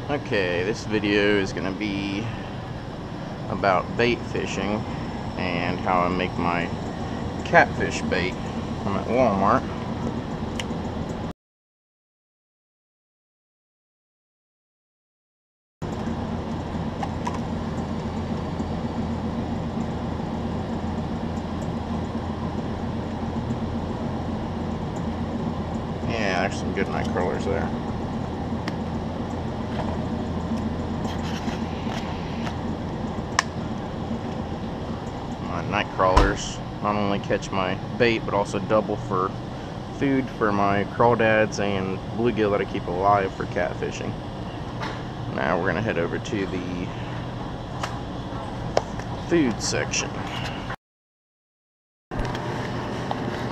Okay, this video is going to be about bait fishing and how I make my catfish bait. I'm at Walmart. Yeah, there's some good nightcrawlers there. My nightcrawlers not only catch my bait, but also double for food for my crawdads and bluegill that I keep alive for catfishing. Now we're going to head over to the food section.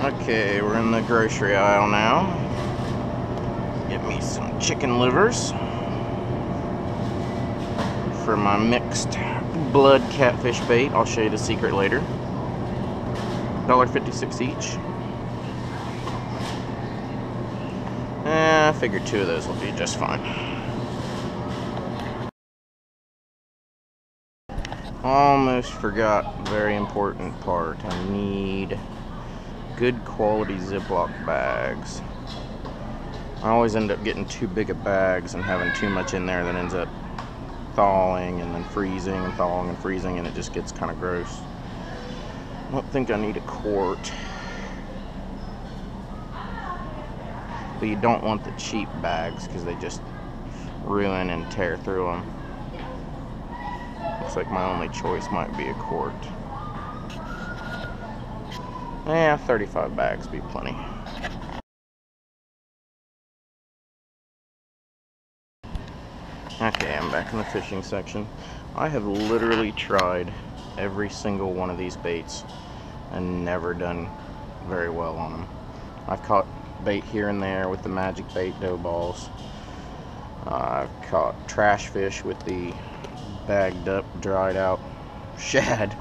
Okay, we're in the grocery aisle now. Get me some chicken livers for my mixed blood catfish bait. I'll show you the secret later. $1.56 each. I figured 2 of those will be just fine. Almost forgot a very important part. I need good quality Ziploc bags. I always end up getting too big of bags and having too much in there that ends up thawing and then freezing and thawing and freezing, and it just gets kind of gross. I don't think I need a quart. But you don't want the cheap bags because they just ruin and tear through them. Looks like my only choice might be a quart. Yeah, 35 bags be plenty. Okay, I'm back in the fishing section. I have literally tried every single one of these baits and never done very well on them. I've caught bait here and there with the magic bait dough balls. I've caught trash fish with the bagged up, dried out shad.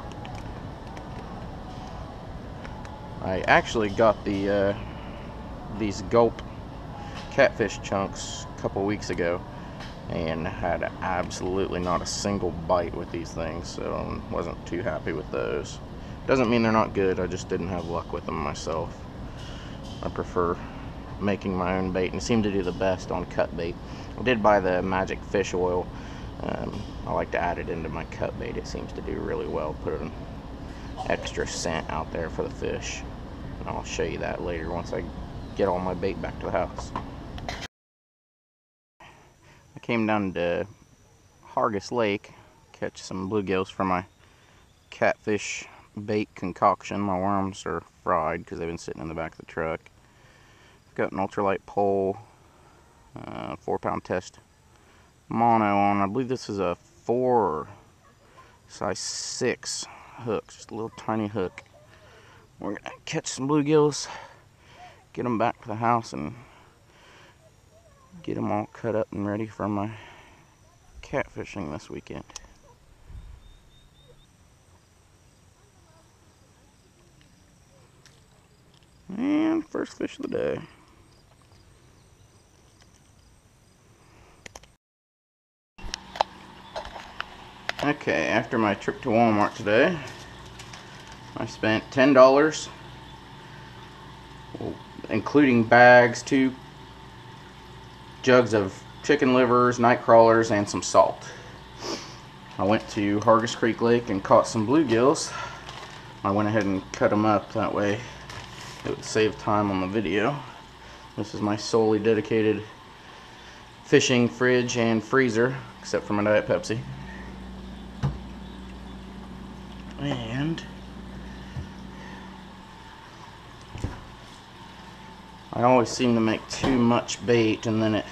I actually got these gulp catfish chunks a couple weeks ago and had absolutely not a single bite with these things, so I wasn't too happy with those. Doesn't mean they're not good, I just didn't have luck with them myself. I prefer making my own bait and seem to do the best on cut bait. I did buy the magic fish oil. I like to add it into my cut bait. It seems to do really well. Put an extra scent out there for the fish. And I'll show you that later once I get all my bait back to the house. I came down to Hargis Lake, catch some bluegills for my catfish bait concoction. My worms are fried because they've been sitting in the back of the truck. I've got an ultralight pole, 4-pound test mono on. I believe this is a 4 size 6 hook, just a little tiny hook. We're gonna catch some bluegills, get them back to the house, and get them all cut up and ready for my catfishing this weekend. And first fish of the day. Okay, after my trip to Walmart today, I spent $10, including bags, 2 jugs of chicken livers, nightcrawlers, and some salt. I went to Hargis Creek Lake and caught some bluegills. I went ahead and cut them up, that way it would save time on the video. This is my solely dedicated fishing fridge and freezer, except for my Diet Pepsi. And I always seem to make too much bait and then it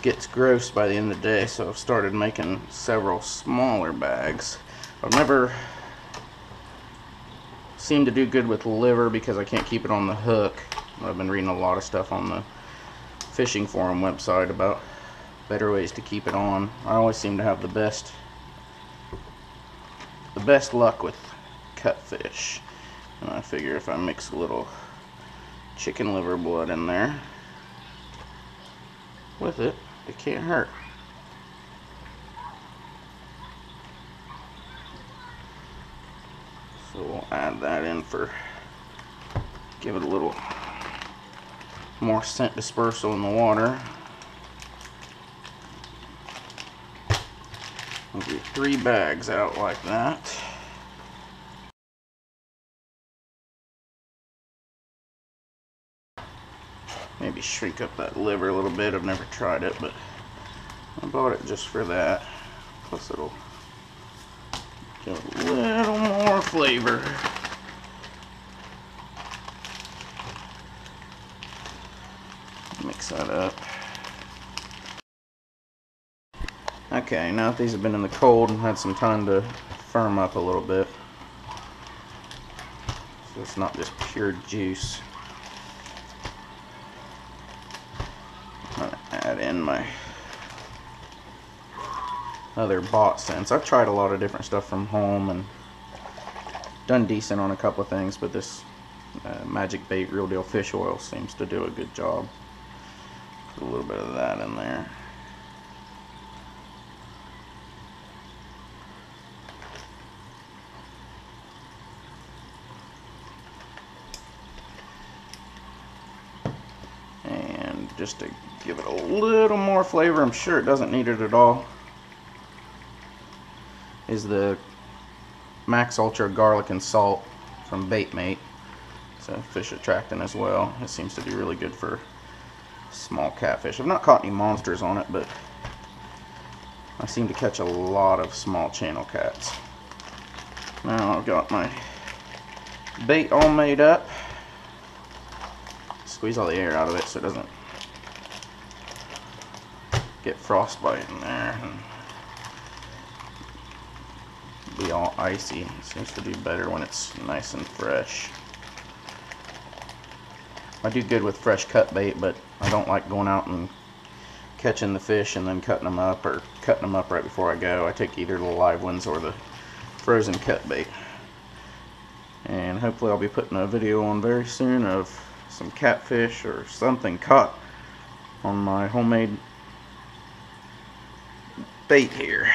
gets gross by the end of the day, so I've started making several smaller bags. I've never seemed to do good with liver because I can't keep it on the hook. I've been reading a lot of stuff on the fishing forum website about better ways to keep it on. I always seem to have the best luck with catfish, and I figure if I mix a little chicken liver blood in there with it, It can't hurt. So we'll add that in give it a little more scent dispersal in the water. We'll do 3 bags out like that. Maybe shrink up that liver a little bit. I've never tried it, but I bought it just for that. Plus it'll give it a little more flavor. Mix that up. Okay, now that these have been in the cold and had some time to firm up a little bit, so it's not just pure juice, I'm going to add in my other bought scents. I've tried a lot of different stuff from home and done decent on a couple of things, but this Magic Bait Real Deal fish oil seems to do a good job. Put a little bit of that in there. And just to give it a little more flavor, I'm sure it doesn't need it at all, is the Max Ultra Garlic and Salt from Baitmate. It's a fish attractant as well. It seems to do really good for small catfish. I've not caught any monsters on it, but I seem to catch a lot of small channel cats. Now I've got my bait all made up. Squeeze all the air out of it so it doesn't get frostbite in there and be all icy. It seems to do better when it's nice and fresh. I do good with fresh cut bait, but I don't like going out and catching the fish and then cutting them up, or cutting them up right before I go. I take either the live ones or the frozen cut bait. And hopefully I'll be putting a video on very soon of some catfish or something caught on my homemade bait here.